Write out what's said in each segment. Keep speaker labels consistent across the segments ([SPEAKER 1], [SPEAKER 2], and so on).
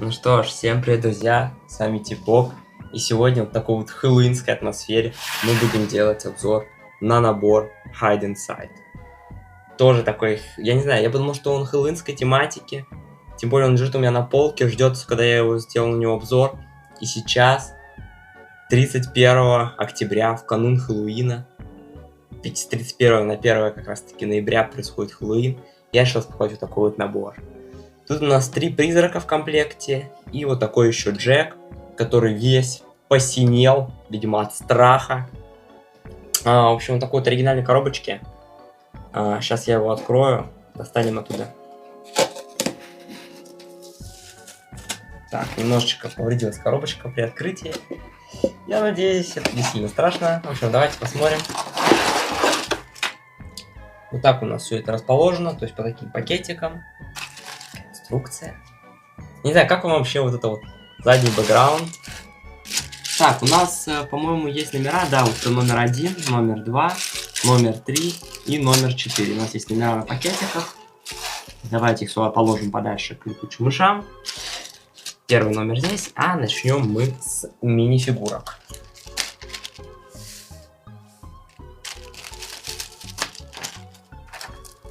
[SPEAKER 1] Ну что ж, всем привет, друзья, с вами Типок, и сегодня в такой вот хэллоуинской атмосфере мы будем делать обзор на набор Hide Inside. Тоже такой, я не знаю, я подумал, что он хэллоуинской тематики, тем более он лежит у меня на полке, ждет, когда я его сделал на него обзор, и сейчас, 31 октября, в канун Хэллоуина, с 31 на 1 как раз таки ноября происходит Хэллоуин, я решил спаковать вот такой вот набор. Тут у нас 3 призрака в комплекте и вот такой еще Джек, который весь посинел, видимо, от страха. В общем, вот такой вот оригинальной коробочке. Сейчас я его открою, достанем оттуда. Так, немножечко повредилась коробочка при открытии. Я надеюсь, это не сильно страшно. В общем, давайте посмотрим. Вот так у нас все это расположено, то есть по таким пакетикам. Инструкция. Не знаю, как вам вообще вот это вот задний бэкграунд. Так, у нас, по-моему, есть номера, да, вот номер 1, номер 2, номер 3 и номер 4. У нас есть номера на пакетиках. Давайте их сюда положим подальше к летучим мышам. Первый номер здесь, а начнем мы с мини-фигурок.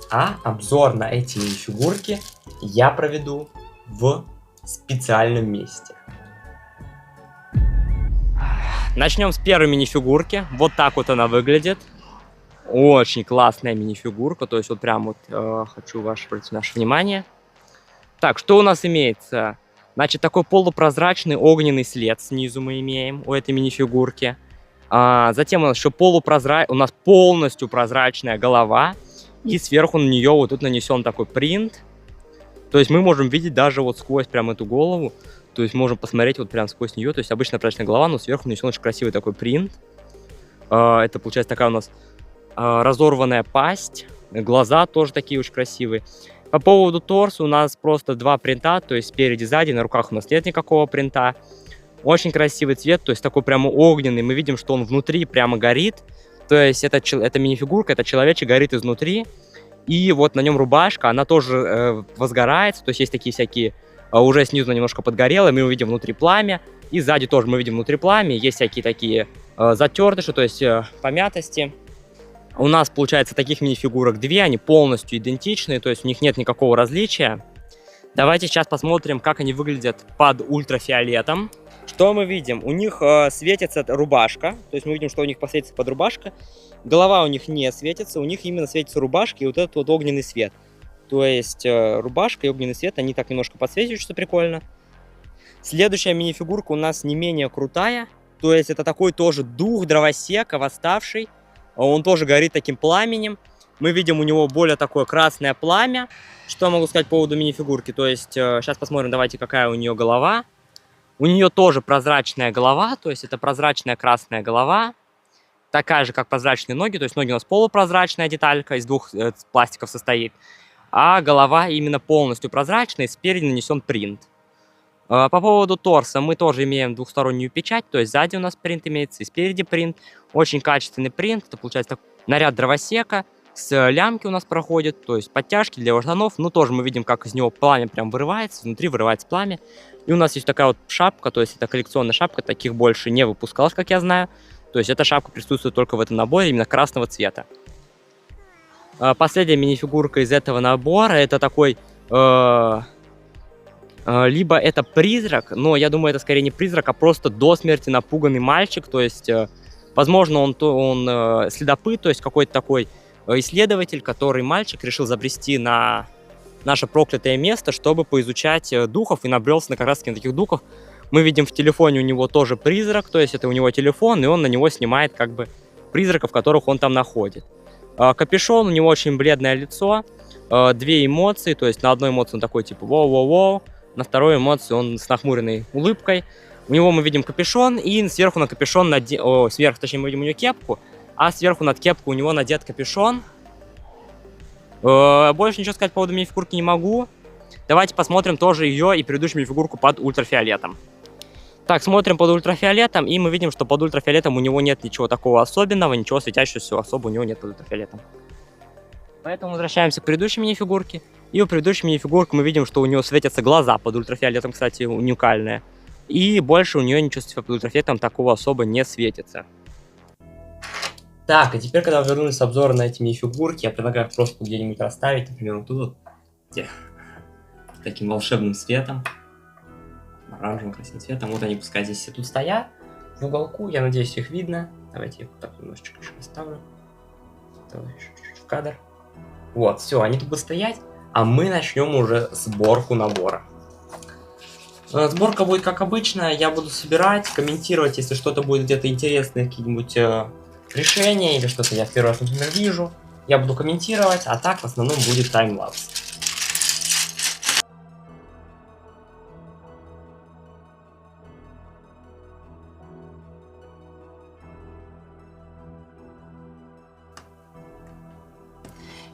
[SPEAKER 1] А обзор на эти мини-фигурки я проведу в специальном месте. Начнем с первой мини-фигурки. Вот так вот она выглядит. Очень классная мини-фигурка. То есть вот прям вот хочу обратить наше внимание. Так, что у нас имеется? Значит, такой полупрозрачный огненный след снизу мы имеем у этой мини-фигурки. Затем у нас еще у нас полностью прозрачная голова. И сверху на нее вот тут нанесен такой принт. То есть мы можем видеть даже вот сквозь прям эту голову. То есть можем посмотреть вот прям сквозь нее. То есть обычная прозрачная голова, но сверху нанесен очень красивый такой принт. Это получается такая у нас разорванная пасть. Глаза тоже такие очень красивые. По поводу торса у нас просто 2 принта. То есть спереди, сзади, на руках у нас нет никакого принта. Очень красивый цвет, то есть такой прямо огненный. Мы видим, что он внутри прямо горит. То есть это мини-фигурка, это человечек горит изнутри. И вот на нем рубашка, она тоже возгорается. То есть есть такие всякие, уже снизу немножко подгорело, мы увидим внутри пламя. И сзади тоже мы видим внутри пламя. Есть всякие такие затертыши, то есть помятости. У нас, получается, таких мини-фигурок 2, они полностью идентичные, то есть у них нет никакого различия. Давайте сейчас посмотрим, как они выглядят под ультрафиолетом. Что мы видим? У них светится рубашка, то есть мы видим, что у них посветится под рубашка. Голова у них не светится, у них именно светится рубашка и вот этот вот огненный свет. То есть рубашка и огненный свет, они так немножко подсвечивают, что прикольно. Следующая мини-фигурка у нас не менее крутая, то есть это такой тоже дух дровосека, восставший. Он тоже горит таким пламенем. Мы видим у него более такое красное пламя. Что я могу сказать по поводу мини-фигурки? То есть сейчас посмотрим, давайте, какая у нее голова. У нее тоже прозрачная голова, то есть это прозрачная красная голова. Такая же, как прозрачные ноги, то есть ноги у нас полупрозрачная деталька, из 2 пластиков состоит. А голова именно полностью прозрачная, и спереди нанесен принт. По поводу торса мы тоже имеем двухстороннюю печать, то есть сзади у нас принт имеется, и спереди принт. Очень качественный принт, это получается наряд дровосека. С лямки у нас проходит, то есть подтяжки для его штанов. Ну, тоже мы видим, как из него пламя прям вырывается, внутри вырывается пламя. И у нас есть такая вот шапка, то есть это коллекционная шапка, таких больше не выпускалось, как я знаю. То есть эта шапка присутствует только в этом наборе, именно красного цвета. Последняя мини-фигурка из этого набора, это такой... либо это призрак, но я думаю, это скорее не призрак, а просто до смерти напуганный мальчик. То есть, возможно, он следопыт, то есть какой-то такой... исследователь, который мальчик решил забрести на наше проклятое место, чтобы поизучать духов, и набрелся на как раз таки на таких духов. Мы видим в телефоне у него тоже призрак, то есть это у него телефон, и он на него снимает как бы призраков, которых он там находит. Капюшон, у него очень бледное лицо, 2 эмоции, то есть на одной эмоции он такой типа воу-воу-воу, на второй эмоции он с нахмуренной улыбкой. У него мы видим капюшон, и сверху на капюшон, точнее мы видим у него кепку, а сверху над кепку у него надет капюшон. Больше ничего сказать по поводу мини-фигурки не могу. Давайте посмотрим тоже ее и предыдущую мини-фигурку под ультрафиолетом. Так, смотрим под ультрафиолетом, и мы видим, что под ультрафиолетом у него нет ничего такого особенного, ничего светящегося особо у него нет под ультрафиолетом. Поэтому возвращаемся к предыдущей мини-фигурке И у предыдущей минифигурки мы видим, что у нее светятся глаза под ультрафиолетом, кстати, уникальные. И больше у нее ничего под ультрафиолетом такого особо не светится. Так, и теперь, когда вы вернулись с обзора на эти минифигурки, я предлагаю их просто где-нибудь расставить, например, вот тут, где таким волшебным цветом, оранжевым красивым цветом. Вот они пускай здесь все тут стоят в уголку, я надеюсь, их видно. Давайте я их так немножечко еще поставлю. Давай еще чуть-чуть в кадр. Вот, все, они тут будут стоять, а мы начнем уже сборку набора. Сборка будет как обычно, я буду собирать, комментировать, если что-то будет где-то интересное, какие-нибудь решения или что-то я в первый раз, например, вижу, я буду комментировать, а так в основном будет таймлапс.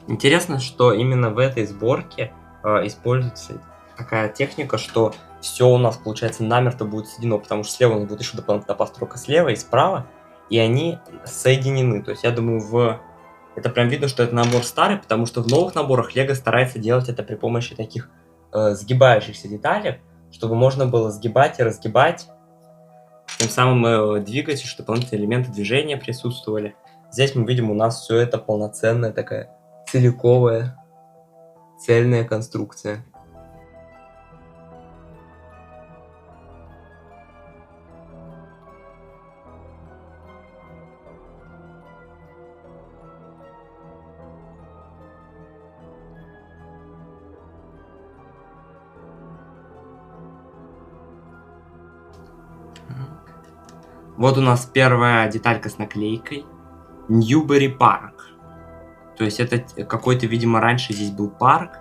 [SPEAKER 1] Интересно, что именно в этой сборке используется такая техника, что все у нас, получается, намертво будет соединено, потому что слева у нас будет еще дополнительная постройка слева и справа, и они соединены. То есть я думаю, это прям видно, что это набор старый, потому что в новых наборах Лего старается делать это при помощи таких сгибающихся деталей, чтобы можно было сгибать и разгибать, тем самым двигать, чтобы дополнительные элементы движения присутствовали. Здесь мы видим, у нас все это полноценная такая целиковая, цельная конструкция. Вот у нас первая деталька с наклейкой. Ньюбери парк. То есть это какой-то, видимо, раньше здесь был парк.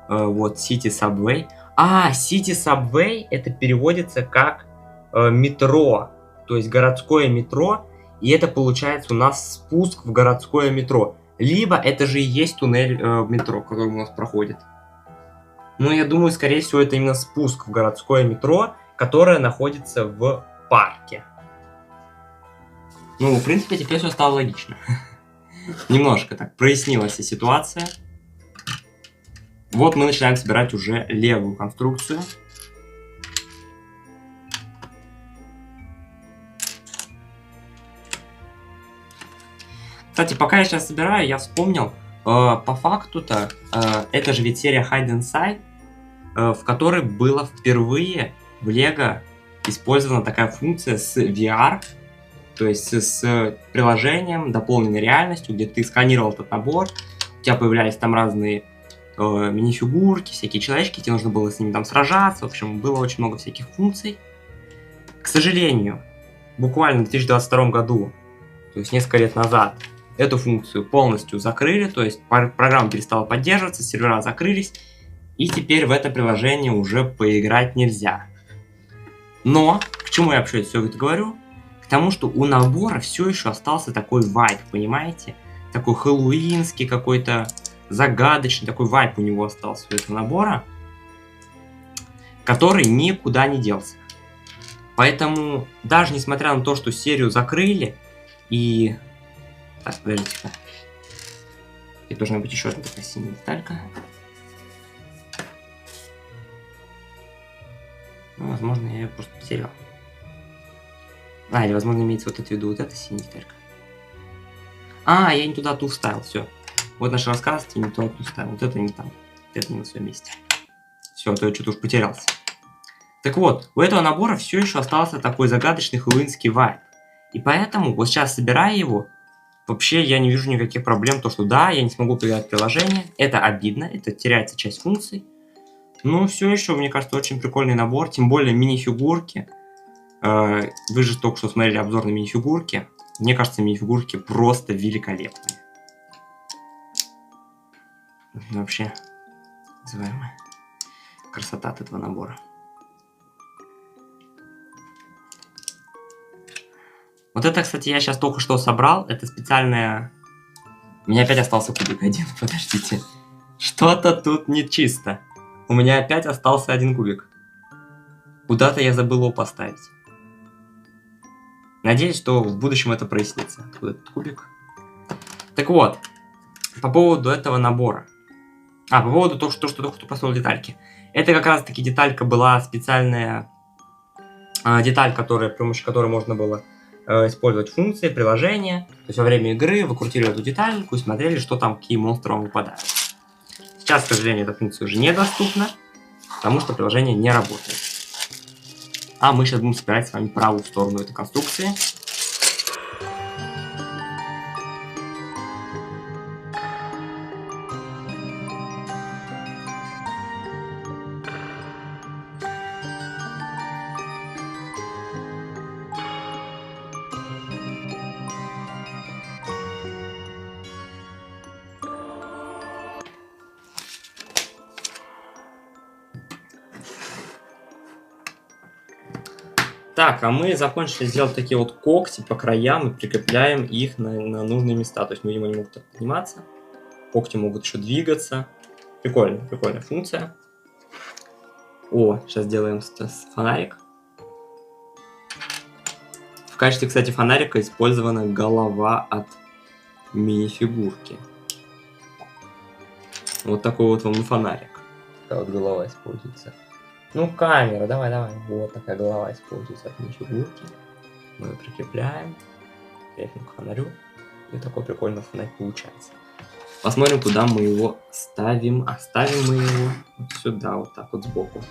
[SPEAKER 1] Вот, City Subway. City Subway это переводится как метро. То есть городское метро. И это получается у нас спуск в городское метро. Либо это же и есть туннель метро, который у нас проходит. Но я думаю, скорее всего, это именно спуск в городское метро, которое находится в парке. Ну, в принципе, теперь все стало логично. Немножко так прояснилась ситуация. Вот мы начинаем собирать уже левую конструкцию. Кстати, пока я сейчас собираю, я вспомнил, по факту-то, это же ведь серия Hide Inside, в которой была впервые в Lego использована такая функция с VR, то есть с приложением, дополненной реальностью, где ты сканировал этот набор, у тебя появлялись там разные мини-фигурки, всякие человечки, тебе нужно было с ними там сражаться, в общем, было очень много всяких функций. К сожалению, буквально в 2022 году, то есть несколько лет назад, эту функцию полностью закрыли, то есть программа перестала поддерживаться, сервера закрылись, и теперь в это приложение уже поиграть нельзя. Но, к чему я вообще все это говорю? К тому, что у набора все еще остался такой вайб, понимаете? Такой хэллоуинский какой-то, загадочный такой вайб у него остался у этого набора, который никуда не делся. Поэтому, даже несмотря на то, что серию закрыли, и... Так, подождите-ка. И должна быть еще одна такая синяя деталька. Ну, возможно, я ее просто потерял. Или, возможно, имеется вот это в виду, вот эта синяя деталька. Я не туда ту вставил, все. Вот наш рассказ, я не туда ту вставил. Вот это не там. Это не на своем месте. Все, то я что-то уж потерялся. Так вот, у этого набора все еще остался такой загадочный хэллоуинский вайб. И поэтому, вот сейчас, собирая его, вообще я не вижу никаких проблем. То, что да, я не смогу поиграть в приложение. Это обидно, это теряется часть функций. Но все еще, мне кажется, очень прикольный набор. Тем более мини-фигурки. Вы же только что смотрели обзор на мини-фигурки. Мне кажется, мини-фигурки просто великолепные. Вообще, называемая красота от этого набора. Вот это, кстати, я сейчас только что собрал. Это специальная... У меня опять остался кубик один, подождите. Что-то тут нечисто. У меня опять остался один кубик. Куда-то я забыл его поставить. Надеюсь, что в будущем это прояснится. Откуда этот кубик? Так вот, по поводу этого набора. по поводу того, что только что построил детальки. Это как раз таки деталька была специальная деталь, при помощи которой можно было использовать функции, приложения. То есть во время игры вы крутили эту детальку и смотрели, что там, какие монстры вам выпадают. Сейчас, к сожалению, эта функция уже недоступна, потому что приложение не работает. А мы сейчас будем собирать с вами правую сторону этой конструкции. Так, а мы закончили сделать такие вот когти по краям и прикрепляем их на нужные места. То есть, видимо, они могут так подниматься. Когти могут еще двигаться. Прикольная функция. О, сейчас сделаем фонарик. В качестве, кстати, фонарика использована голова от мини-фигурки. Вот такой вот вам и фонарик. Такая вот голова используется. Ну, камера, давай. Вот такая голова используется от мини-фигурки. Мы ее прикрепляем. Крепим к фонарю. И такой прикольный фонарь получается. Посмотрим, куда мы его ставим. Оставим мы его вот сюда, вот так вот сбоку.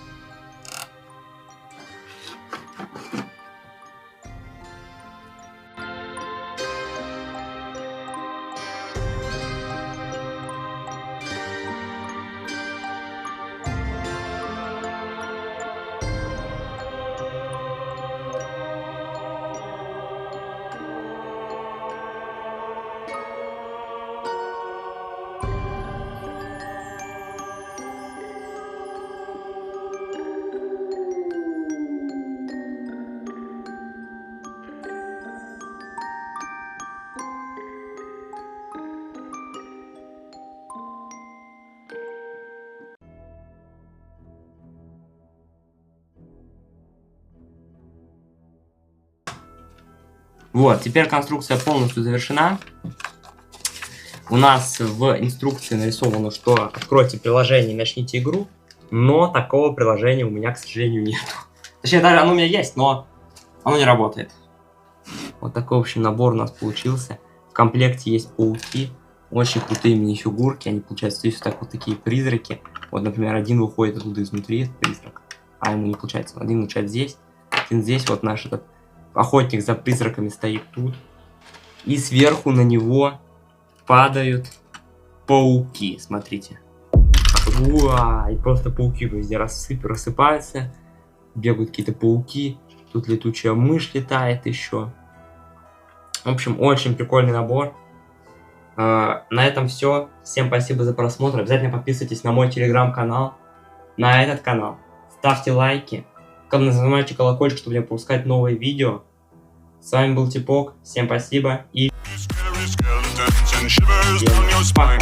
[SPEAKER 1] Вот, теперь конструкция полностью завершена. У нас в инструкции нарисовано, что откройте приложение и начните игру, но такого приложения у меня, к сожалению, нет. Точнее, даже оно у меня есть, но оно не работает. Вот такой, в общем, набор у нас получился. В комплекте есть пауки, очень крутые мини-фигурки, они, получается, здесь вот так вот такие призраки. Вот, например, один выходит оттуда изнутри, этот призрак, а ему не получается. Один получается здесь, один здесь, вот наш этот охотник за призраками стоит тут. И сверху на него падают пауки, смотрите. Уа, и просто пауки везде рассыпаются. Бегают какие-то пауки. Тут летучая мышь летает еще. В общем, очень прикольный набор. На этом все. Всем спасибо за просмотр. Обязательно подписывайтесь на мой телеграм-канал, на этот канал. Ставьте лайки. Нажимайте колокольчик, чтобы не пропускать новые видео. С вами был Типок. Всем спасибо и пока.